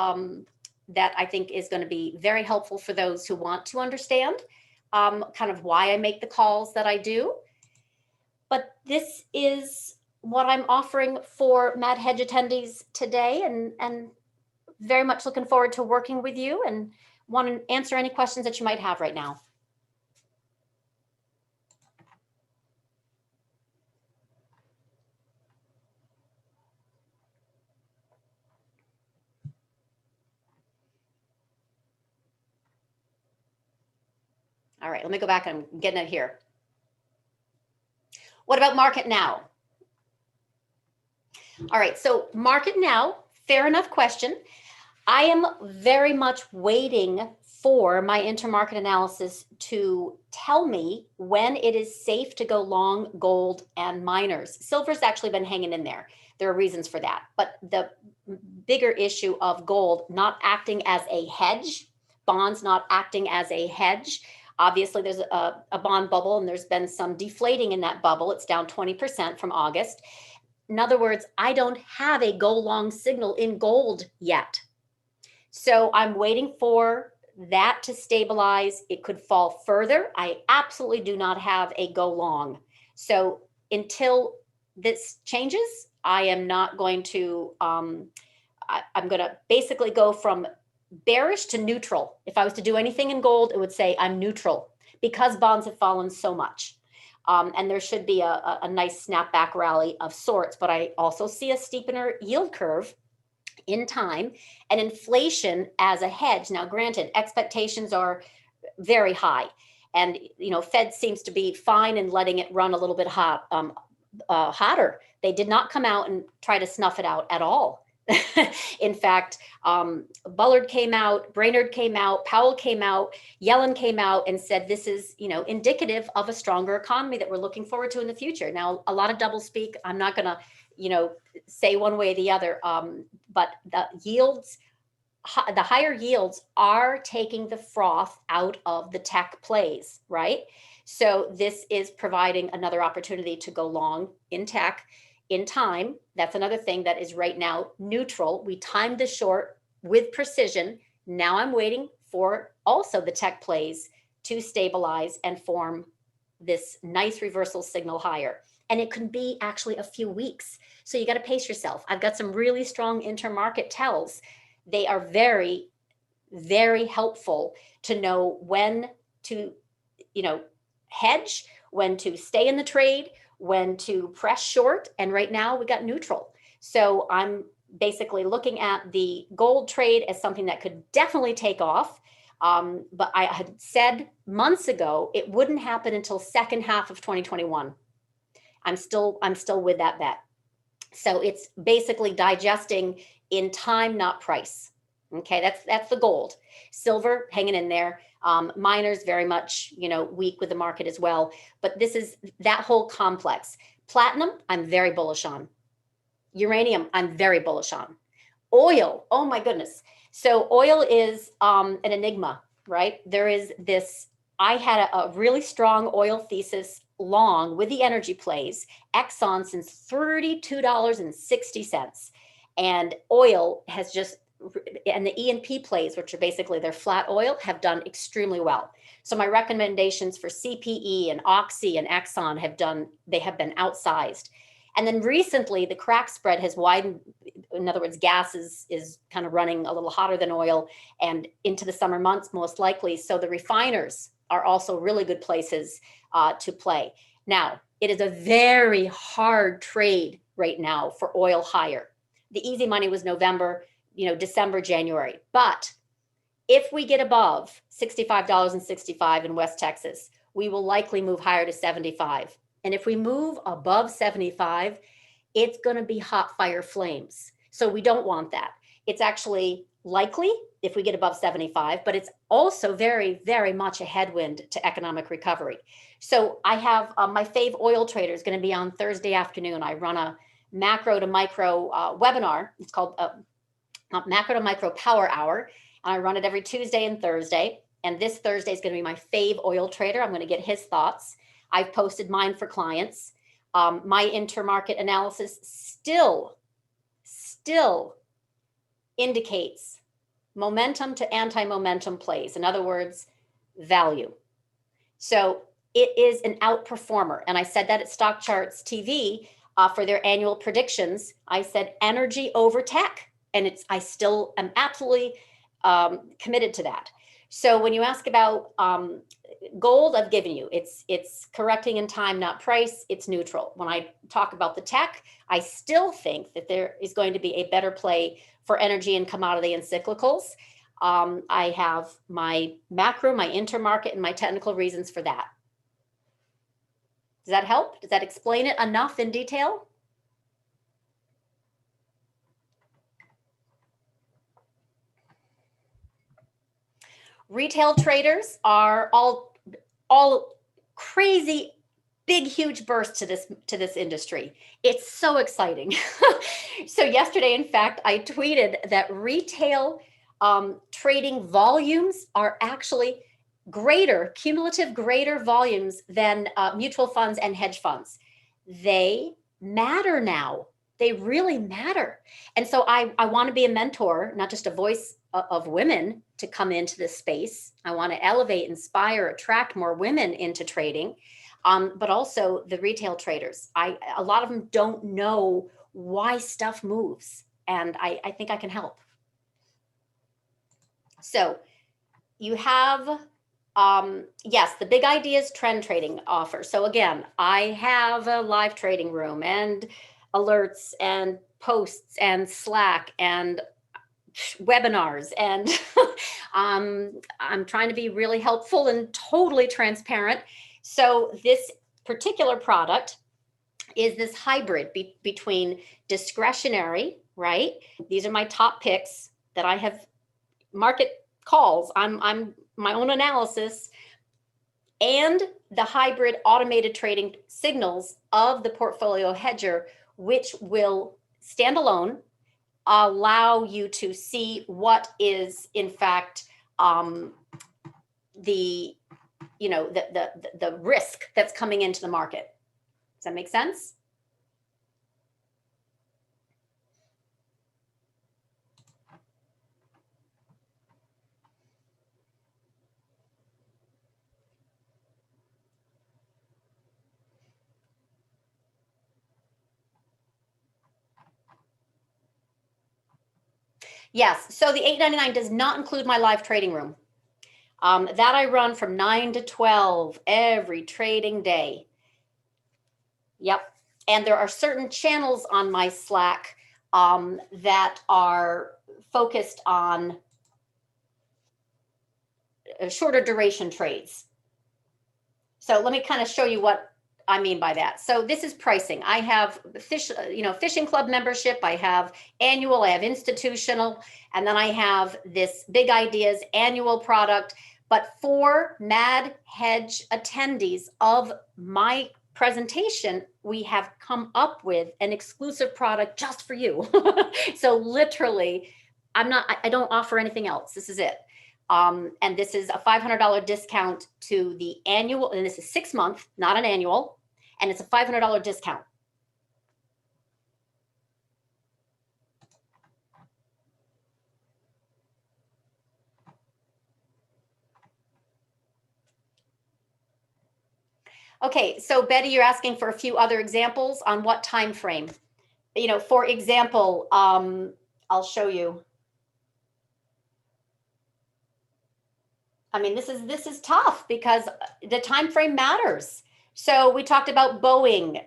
that I think is going to be very helpful for those who want to understand kind of why I make the calls that I do. But this is what I'm offering for Mad Hedge attendees today, and very much looking forward to working with you and want to answer any questions that you might have right now. All right, let me go back. I'm getting it here. What about market now? All right, so market now, fair enough question. I am very much waiting for my intermarket analysis to tell me when it is safe to go long gold and miners. Silver's actually been hanging in there. There are reasons for that. But the bigger issue of gold not acting as a hedge, bonds not acting as a hedge. Obviously, there's a bond bubble, and there's been some deflating in that bubble. It's down 20% from August. In other words, I don't have a go long signal in gold yet. So I'm waiting for that to stabilize. It could fall further. I absolutely do not have a go long. So until this changes, I am not going to, I'm going to basically go from bearish to neutral. If I was to do anything in gold, it would say I'm neutral because bonds have fallen so much. And there should be a nice snapback rally of sorts, but I also see a steepener yield curve in time and inflation as a hedge. Now, granted, expectations are very high, and Fed seems to be fine in letting it run a little bit hotter. They did not come out and try to snuff it out at all. In fact, Bullard came out, Brainerd came out, Powell came out, Yellen came out and said this is, indicative of a stronger economy that we're looking forward to in the future. Now, a lot of double speak. I'm not going to, say one way or the other. But the yields, the higher yields are taking the froth out of the tech plays, right? So this is providing another opportunity to go long in tech. In time, that's another thing that is right now neutral. We timed the short with precision. Now I'm waiting for also the tech plays to stabilize and form this nice reversal signal higher. And it can be actually a few weeks. So you got to pace yourself. I've got some really strong intermarket tells. They are very, very helpful to know when to, hedge, when to stay in the trade, when to press short, and right now we got neutral. So I'm basically looking at the gold trade as something that could definitely take off. But I had said months ago it wouldn't happen until second half of 2021. I'm still with that bet. So it's basically digesting in time, not price. Okay, that's the gold. Silver hanging in there. Miners very much, weak with the market as well. But this is that whole complex. Platinum, I'm very bullish on. Uranium, I'm very bullish on. Oil, oh my goodness. So oil is an enigma, right? There is this, I had a really strong oil thesis long with the energy plays. Exxon since $32.60. And oil has just, and the E&P plays, which are basically their flat oil, have done extremely well. So my recommendations for CPE and Oxy and Exxon have been outsized. And then recently the crack spread has widened. In other words, gas is kind of running a little hotter than oil and into the summer months most likely. So the refiners are also really good places to play. Now, it is a very hard trade right now for oil higher. The easy money was November, December, January. But if we get above $65.65 in West Texas, we will likely move higher to 75. And if we move above 75, it's going to be hot fire flames. So we don't want that. It's actually likely if we get above 75, but it's also very, very much a headwind to economic recovery. So I have my fave oil trader is going to be on Thursday afternoon. I run a macro to micro webinar. It's called Macro to Micro Power Hour. And I run it every Tuesday and Thursday. And this Thursday is going to be my fave oil trader. I'm going to get his thoughts. I've posted mine for clients. My intermarket analysis still indicates momentum to anti-momentum plays. In other words, value. So it is an outperformer. And I said that at Stock Charts TV for their annual predictions. I said energy over tech. And I still am absolutely committed to that. So when you ask about gold, I've given you, it's correcting in time, not price. It's neutral. When I talk about the tech, I still think that there is going to be a better play for energy and commodity and cyclicals. I have my macro, my intermarket, and my technical reasons for that. Does that help? Does that explain it enough in detail? Retail traders are all crazy, big, huge bursts to this industry. It's so exciting. So yesterday, in fact, I tweeted that retail trading volumes are actually cumulative greater volumes than mutual funds and hedge funds. They matter now. They really matter. And so I want to be a mentor, not just a voice of women to come into this space. I want to elevate, inspire, attract more women into trading, but also the retail traders. A lot of them don't know why stuff moves, and I think I can help. So you have, yes, the Big Ideas trend trading offer. So again, I have a live trading room and alerts and posts and Slack and webinars, and I'm trying to be really helpful and totally transparent. So this particular product is this hybrid between discretionary, right? These are my top picks that I have market calls. I'm my own analysis, and the hybrid automated trading signals of the Portfolio Hedger, which will stand alone, allow you to see what is in fact the risk that's coming into the market. Does that make sense? Yes, so the $8.99 does not include my live trading room. That I run from 9 to 12 every trading day. Yep, and there are certain channels on my Slack that are focused on shorter duration trades. So let me kind of show you what I mean by that. So this is pricing. I have fishing club membership. I have annual, I have institutional, and then I have this Big Ideas annual product. But for Mad Hedge attendees of my presentation, we have come up with an exclusive product just for you. So literally, I don't offer anything else. This is it. And this is a $500 discount to the annual, and this is 6 month, not an annual, and it's a $500 discount. Okay, so Betty, you're asking for a few other examples on what time frame. For example, I'll show you. I mean, this is tough because the time frame matters. So we talked about Boeing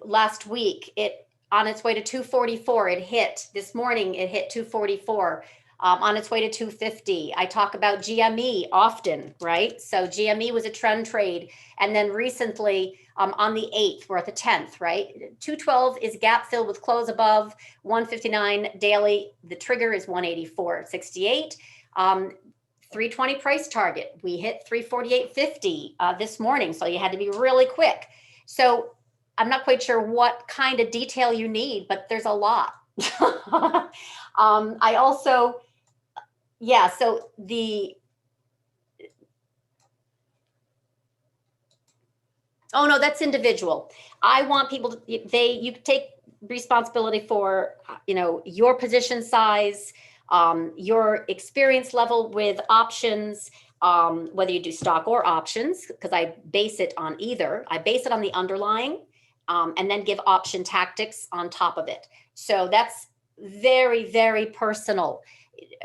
last week. It on its way to 244. It hit this morning. It hit 244. On its way to 250. I talk about GME often, right? So GME was a trend trade, and then recently on the 8th, we're at the 10th, right? 212 is gap fill with close above 159 daily. The trigger is 184.68. 320 price target. We hit 348.50 this morning, so you had to be really quick. So I'm not quite sure what kind of detail you need, but there's a lot. I also, yeah, so oh no, that's individual. I want people to, you take responsibility for, your position size, Your experience level with options, whether you do stock or options, because I base it on either. I base it on the underlying, and then give option tactics on top of it. So that's very, very personal.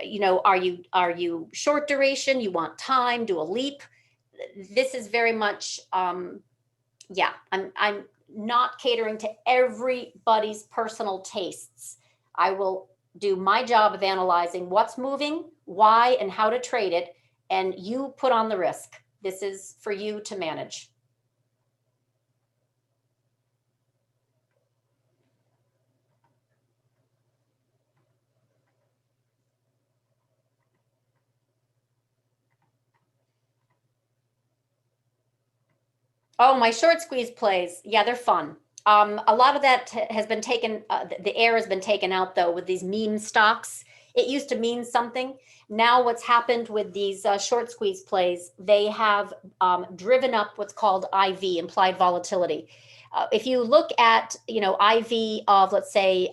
You know, are you short duration? You want time? Do a leap? This is very much, yeah. I'm not catering to everybody's personal tastes. I will do my job of analyzing what's moving, why, and how to trade it, and you put on the risk. This is for you to manage. Oh, my short squeeze plays. Yeah, they're fun. A lot of that has been taken, the air has been taken out though with these meme stocks. It used to mean something. Now what's happened with these short squeeze plays, they have driven up what's called IV, implied volatility. If you look at, you know, IV of, let's say,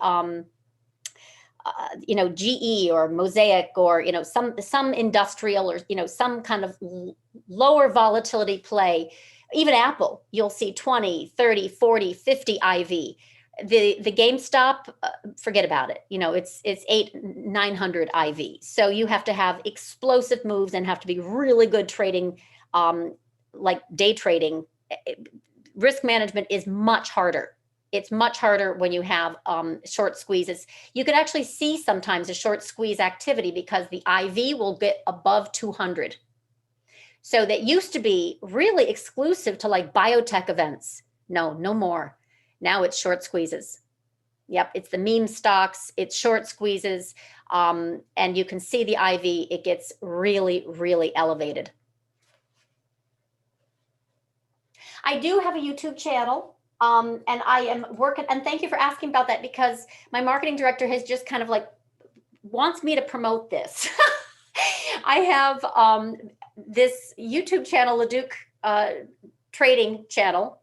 you know, GE or Mosaic, or, you know, some industrial, or, you know, some kind of lower volatility play, even Apple, you'll see 20, 30, 40, 50 IV. The GameStop, forget about it. You know, it's 900 IV. So you have to have explosive moves and have to be really good trading, like day trading. Risk management is much harder. It's much harder when you have short squeezes. You can actually see sometimes a short squeeze activity because the IV will get above 200. So that used to be really exclusive to like biotech events. No more. Now it's short squeezes. Yep, it's the meme stocks, it's short squeezes, and you can see the IV, it gets really, really elevated. I do have a YouTube channel. And I am working, and thank you for asking about that, because my marketing director has just kind of like wants me to promote this. I have this YouTube channel, Leduc Trading Channel,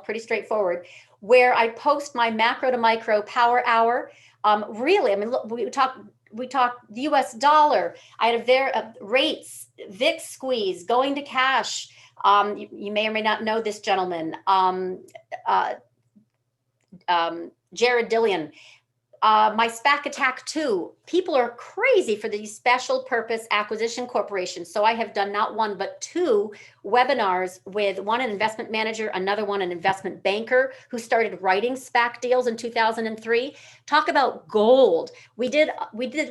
pretty straightforward, where I post my macro to micro power hour. Really, I mean, look, we talk the US dollar. I had a rates, VIX squeeze, going to cash. You may or may not know this gentleman, Jared Dillian. My SPAC attack too. People are crazy for these special purpose acquisition corporations. So I have done not one, but two webinars with one an investment manager, another one an investment banker who started writing SPAC deals in 2003. Talk about gold. We did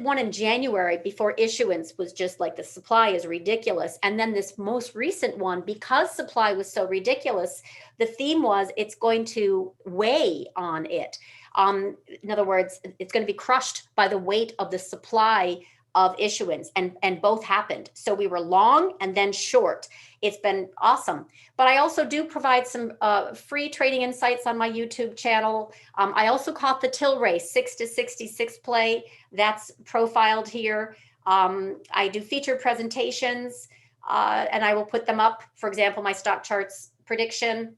one in January before issuance was just like the supply is ridiculous. And then this most recent one, because supply was so ridiculous, the theme was it's going to weigh on it. In other words, it's going to be crushed by the weight of the supply of issuance, and both happened. So we were long and then short. It's been awesome. But I also do provide some free trading insights on my YouTube channel. I also caught the Tilray 6 to 66 play. That's profiled here. I do featured presentations, and I will put them up. For example, my stock charts prediction.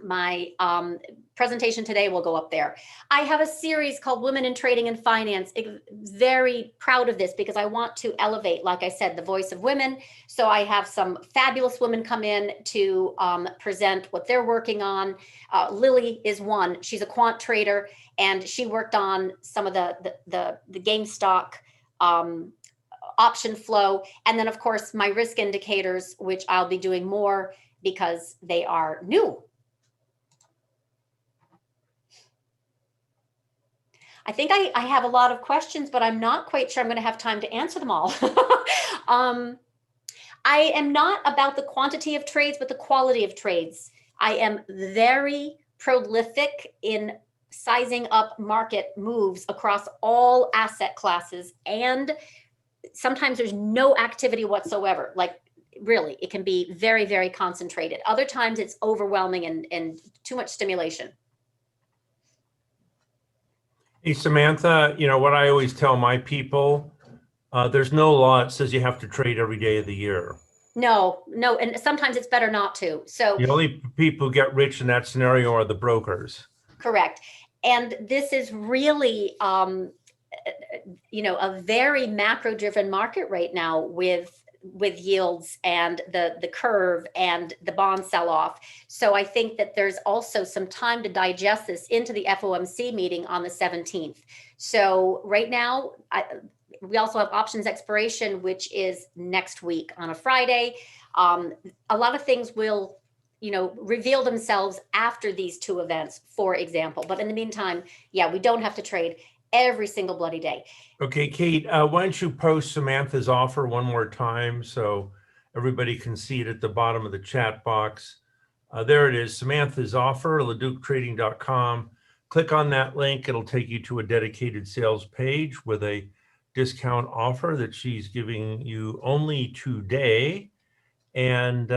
My presentation today will go up there. I have a series called Women in Trading and Finance. Very proud of this because I want to elevate, like I said, the voice of women. So I have some fabulous women come in to present what they're working on. Lily is one. She's a quant trader, and she worked on some of the GameStop option flow. And then, of course, my risk indicators, which I'll be doing more because they are new. I think I have a lot of questions, but I'm not quite sure I'm going to have time to answer them all. I am not about the quantity of trades, but the quality of trades. I am very prolific in sizing up market moves across all asset classes. And sometimes there's no activity whatsoever. Like really, it can be very, very concentrated. Other times it's overwhelming and too much stimulation. Hey, Samantha, you know what I always tell my people, there's no law that says you have to trade every day of the year. No, and sometimes it's better not to. So the only people who get rich in that scenario are the brokers. Correct. And this is really, a very macro driven market right now with yields and the curve and the bond sell off. So I think that there's also some time to digest this into the FOMC meeting on the 17th. So right now, we also have options expiration, which is next week on a Friday. A lot of things will reveal themselves after these two events, for example. But in the meantime, yeah, we don't have to trade every single bloody day. Okay, Kate, why don't you post Samantha's offer one more time so everybody can see it at the bottom of the chat box. There it is, Samantha's offer, LeducTrading.com. Click on that link. It'll take you to a dedicated sales page with a discount offer that she's giving you only today. And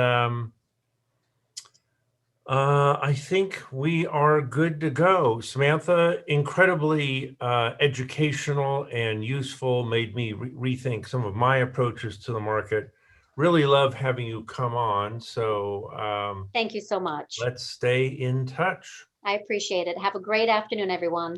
I think we are good to go. Samantha, incredibly educational and useful, made me rethink some of my approaches to the market. Really love having you come on. So thank you so much. let's stay in touch. I appreciate it. Have a great afternoon, everyone.